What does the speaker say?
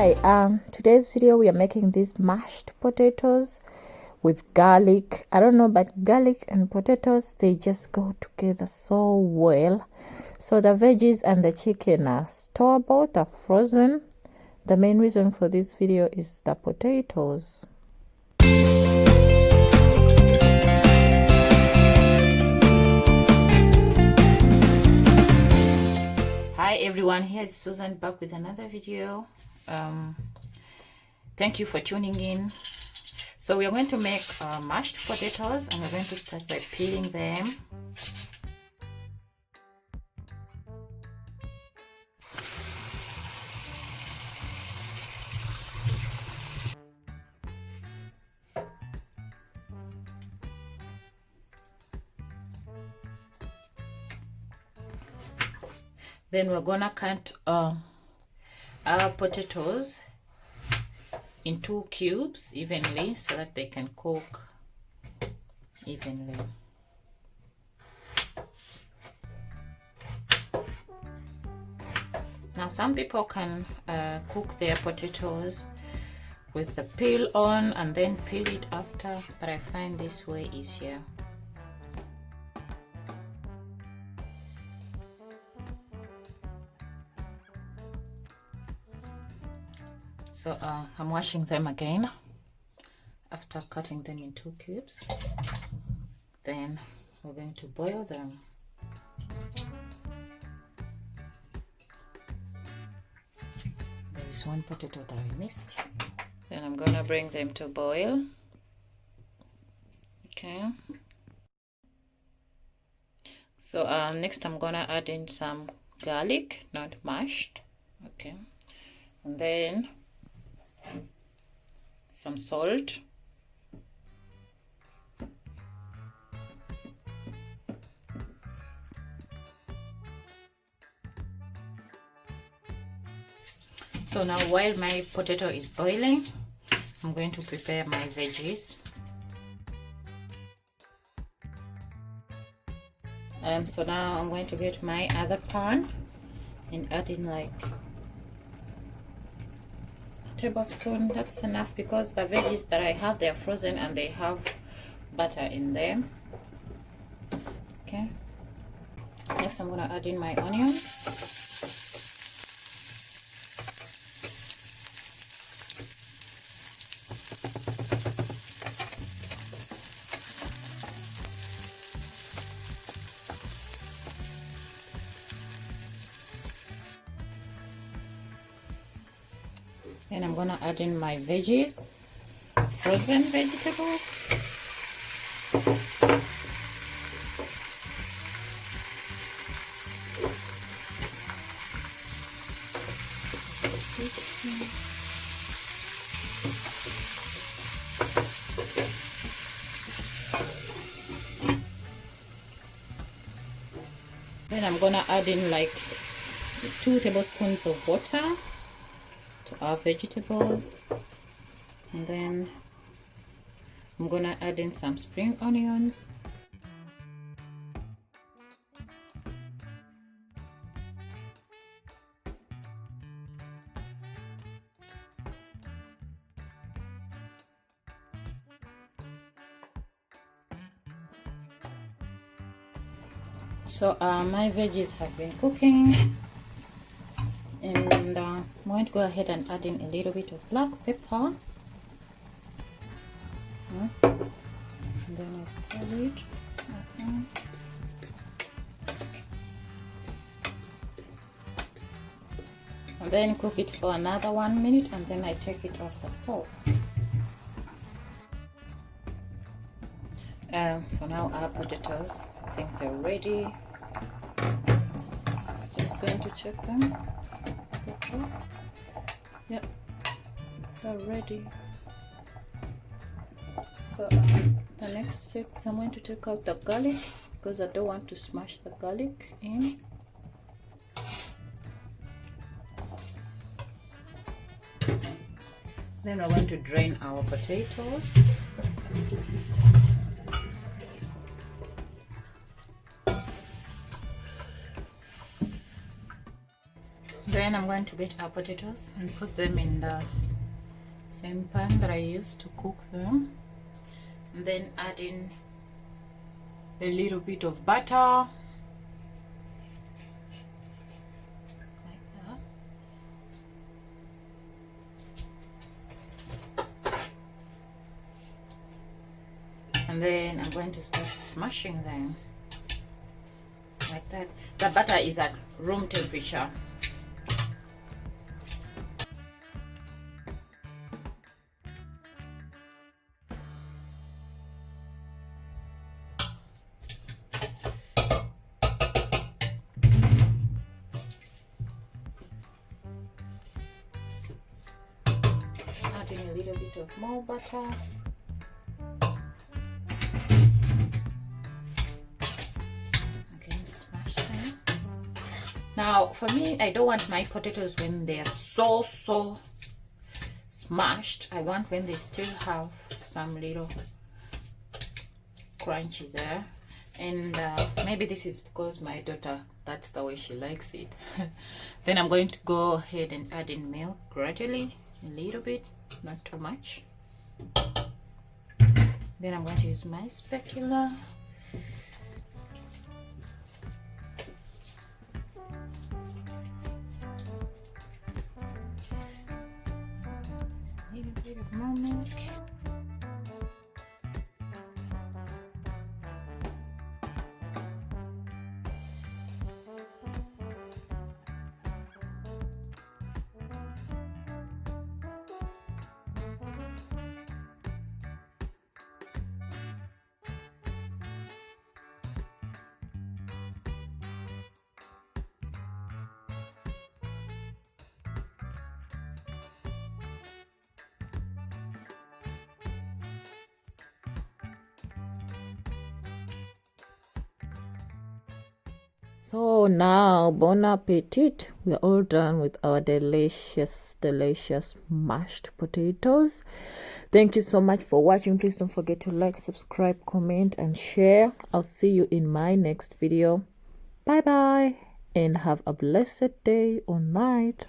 Hi, today's video we are making these mashed potatoes with garlic. I don't know, but garlic and potatoes, they just go together so well. So the veggies and the chicken are store-bought, are frozen. The main reason for this video is the potatoes. Hi everyone, here's Suzan back with another video. Thank you for tuning in. So we are going to make mashed potatoes, and we're going to start by peeling them. Then we're gonna cut our potatoes in 2 cubes evenly so that they can cook evenly. Now some people can cook their potatoes with the peel on and then peel it after, but I find this way easier. So I'm washing them again after cutting them in 2 cubes. Then we're going to boil them. There is one potato that I missed. Then I'm gonna bring them to boil. Okay. So next I'm gonna add in some garlic, not mashed. Okay. And then some salt, so now while my potato is boiling, I'm going to prepare my veggies. So now I'm going to get my other pan and add in like tablespoon. That's enough because the veggies that I have, they are frozen and they have butter in them. Okay, next I'm gonna add in my onion. And I'm gonna add in my veggies, frozen vegetables. Then I'm gonna add in like 2 tablespoons of water to our vegetables, and then I'm gonna add in some spring onions. So my veggies have been cooking, and I'm going to go ahead and add in a little bit of black pepper. And then I stir it. And then cook it for another 1 minute, and then I take it off the stove. So now our potatoes, I think they're ready. Just going to check them. Yep, they're ready. So the next step is I'm going to take out the garlic because I don't want to smash the garlic in. Then we're going to drain our potatoes. Then I'm going to get our potatoes and put them in the same pan that I used to cook them, and then add in a little bit of butter like that, and then I'm going to start smashing them like that. The butter is at room temperature. Adding a little bit of more butter. Again, smash them. Now, for me, I don't want my potatoes when they are so smashed. I want when they still have some little crunchy there. And maybe this is because my daughter, that's the way she likes it. Then I'm going to go ahead and add in milk gradually, a little bit, not too much. Then I'm going to use my spatula. A little bit of more milk. So now, bon appetit. We are all done with our delicious mashed potatoes. Thank you so much for watching. Please don't forget to like, subscribe, comment, and share. I'll see you in my next video. Bye bye, and have a blessed day or night.